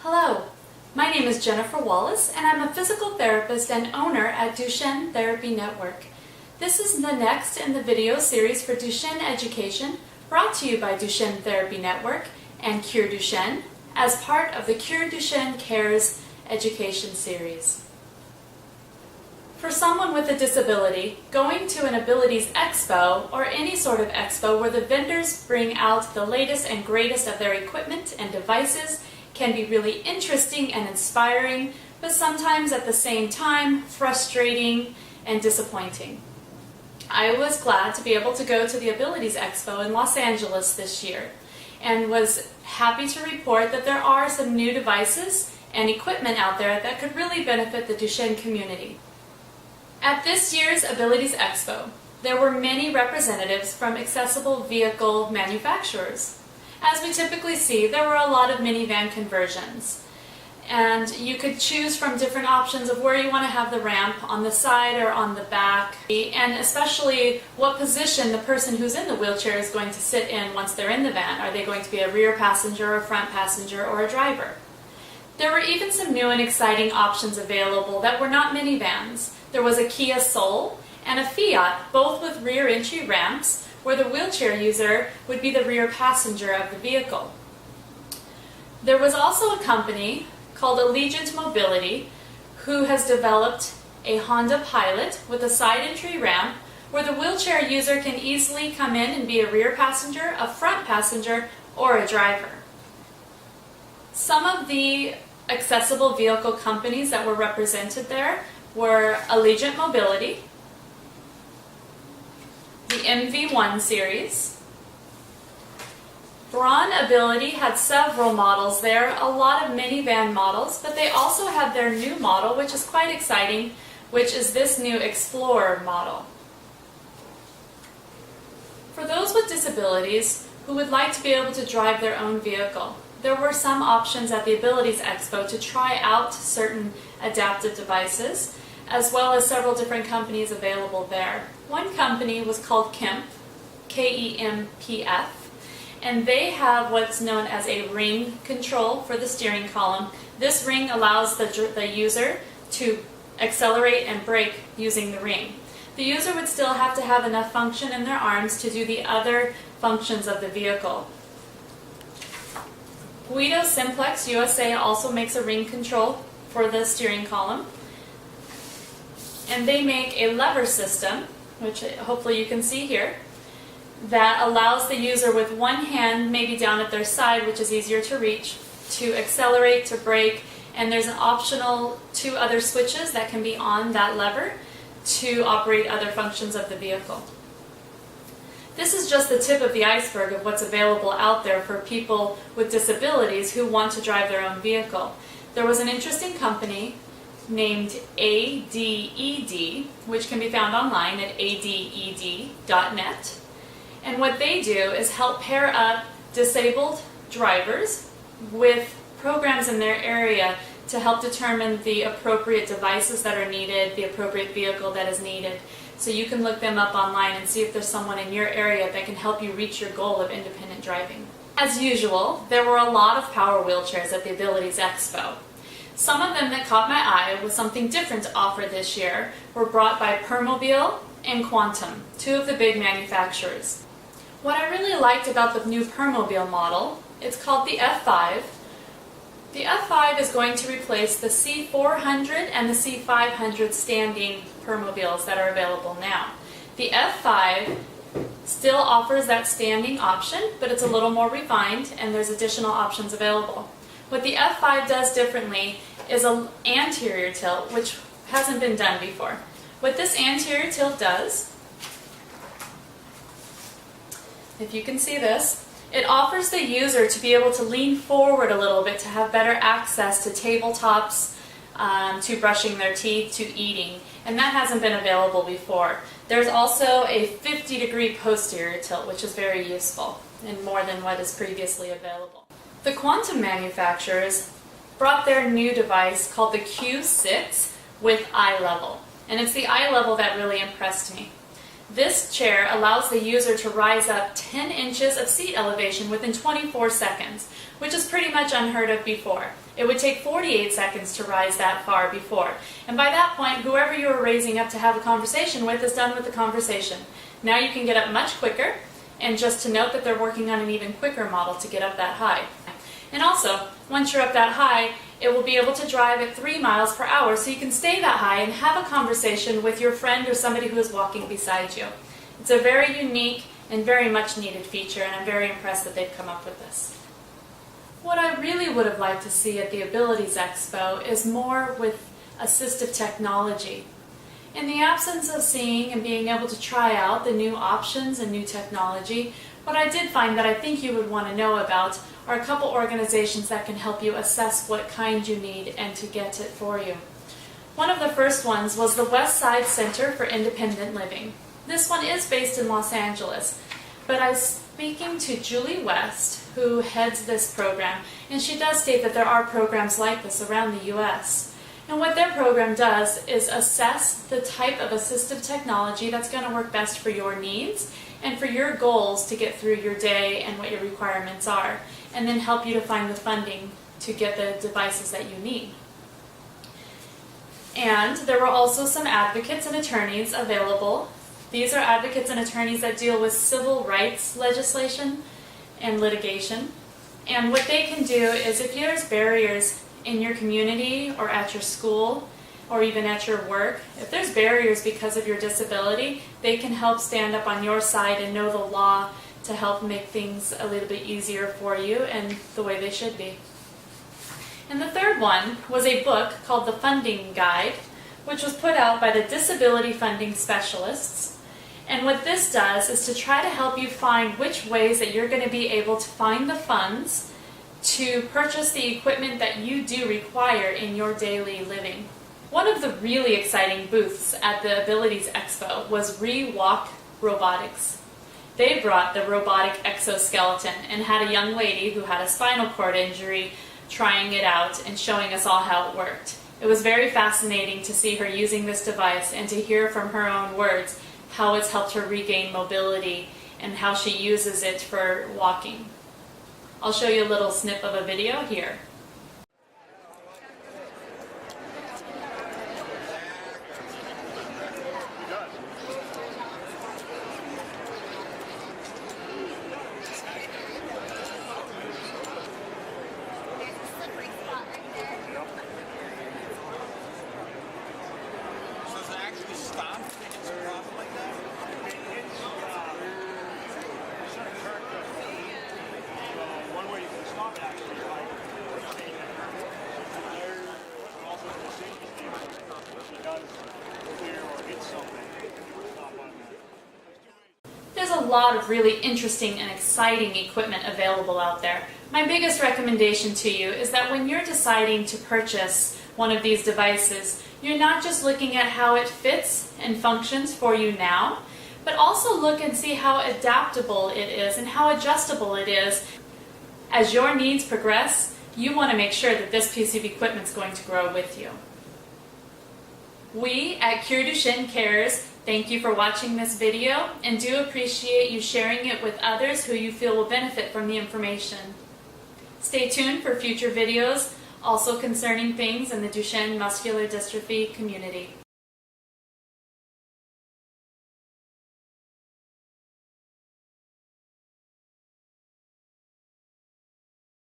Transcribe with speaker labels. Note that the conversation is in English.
Speaker 1: Hello, my name is Jennifer Wallace and I'm a physical therapist and owner at Duchenne Therapy Network. This is the next in the video series for Duchenne education brought to you by Duchenne Therapy Network and CureDuchenne as part of the CureDuchenne Cares education series. For someone with a disability, going to an Abilities Expo or any sort of expo where the vendors bring out the latest and greatest of their equipment and devices can be really interesting and inspiring, but sometimes at the same time frustrating and disappointing. I was glad to be able to go to the Abilities Expo in Los Angeles this year and was happy to report that there are some new devices and equipment out there that could really benefit the Duchenne community. At this year's Abilities Expo, there were many representatives from accessible vehicle manufacturers. As we typically see, there were a lot of minivan conversions, and you could choose from different options of where you want to have the ramp, on the side or on the back, and especially what position the person who's in the wheelchair is going to sit in once they're in the van. Are they going to be a rear passenger, a front passenger, or a driver? There were even some new and exciting options available that were not minivans. There was a Kia Soul and a Fiat, both with rear entry ramps, where the wheelchair user would be the rear passenger of the vehicle. There was also a company called Allegiant Mobility who has developed a Honda Pilot with a side entry ramp where the wheelchair user can easily come in and be a rear passenger, a front passenger, or a driver. Some of the accessible vehicle companies that were represented there were Allegiant Mobility, the MV1 series. Braun Ability had several models there, a lot of minivan models, but they also had their new model, which is quite exciting, which is this new Explorer model. For those with disabilities who would like to be able to drive their own vehicle, there were some options at the Abilities Expo to try out certain adaptive devices, as well as several different companies available there. One company was called KEMP, K-E-M-P-F, and they have what's known as a ring control for the steering column. This ring allows the user to accelerate and brake using the ring. The user would still have to have enough function in their arms to do the other functions of the vehicle. Guido Simplex USA also makes a ring control for the steering column. And they make a lever system, which hopefully you can see here, that allows the user with one hand, maybe down at their side, which is easier to reach, to accelerate, to brake, and there's an optional 2 other switches that can be on that lever to operate other functions of the vehicle. This is just the tip of the iceberg of what's available out there for people with disabilities who want to drive their own vehicle. There was an interesting company named ADED, which can be found online at aded.net. And what they do is help pair up disabled drivers with programs in their area to help determine the appropriate devices that are needed, the appropriate vehicle that is needed. So you can look them up online and see if there's someone in your area that can help you reach your goal of independent driving. As usual, there were a lot of power wheelchairs at the Abilities Expo. Some of them that caught my eye with something different to offer this year were brought by Permobil and Quantum, 2 of the big manufacturers. What I really liked about the new Permobil model, it's called the F5. The F5 is going to replace the C400 and the C500 standing Permobils that are available now. The F5 still offers that standing option, but it's a little more refined and there's additional options available. What the F5 does differently is an anterior tilt, which hasn't been done before. What this anterior tilt does, if you can see this, it offers the user to be able to lean forward a little bit to have better access to tabletops, to brushing their teeth, to eating, and that hasn't been available before. There's also a 50-degree posterior tilt, which is very useful and more than what is previously available. The Quantum manufacturers brought their new device called the Q6 with eye level, and it's the eye level that really impressed me. This chair allows the user to rise up 10 inches of seat elevation within 24 seconds, which is pretty much unheard of before. It would take 48 seconds to rise that far before. And by that point, whoever you were raising up to have a conversation with is done with the conversation. Now you can get up much quicker, and just to note that they're working on an even quicker model to get up that high. And also, once you're up that high, it will be able to drive at 3 miles per hour, so you can stay that high and have a conversation with your friend or somebody who is walking beside you. It's a very unique and very much needed feature, and I'm very impressed that they've come up with this. What I really would have liked to see at the Abilities Expo is more with assistive technology. In the absence of seeing and being able to try out the new options and new technology, what I did find that I think you would want to know about are a couple organizations that can help you assess what kind you need and to get it for you. One of the first ones was the West Side Center for Independent Living. This one is based in Los Angeles, but I was speaking to Julie West, who heads this program, and she does state that there are programs like this around the U.S. And what their program does is assess the type of assistive technology that's going to work best for your needs and for your goals to get through your day and what your requirements are, and then help you to find the funding to get the devices that you need. And there were also some advocates and attorneys available. These are advocates and attorneys that deal with civil rights legislation and litigation. And what they can do is, if there's barriers in your community or at your school or even at your work, if there's barriers because of your disability, they can help stand up on your side and know the law to help make things a little bit easier for you and the way they should be. And the third one was a book called The Funding Guide, which was put out by the Disability Funding Specialists. And what this does is to try to help you find which ways that you're going to be able to find the funds to purchase the equipment that you do require in your daily living. One of the really exciting booths at the Abilities Expo was ReWalk Robotics. They brought the robotic exoskeleton and had a young lady who had a spinal cord injury trying it out and showing us all how it worked. It was very fascinating to see her using this device and to hear from her own words how it's helped her regain mobility and how she uses it for walking. I'll show you a little snip of a video here. There's a lot of really interesting and exciting equipment available out there. My biggest recommendation to you is that when you're deciding to purchase one of these devices, you're not just looking at how it fits and functions for you now, but also look and see how adaptable it is and how adjustable it is. As your needs progress, you want to make sure that this piece of equipment is going to grow with you. We at CureDuchenne Cares thank you for watching this video and do appreciate you sharing it with others who you feel will benefit from the information. Stay tuned for future videos also concerning things in the Duchenne muscular dystrophy community.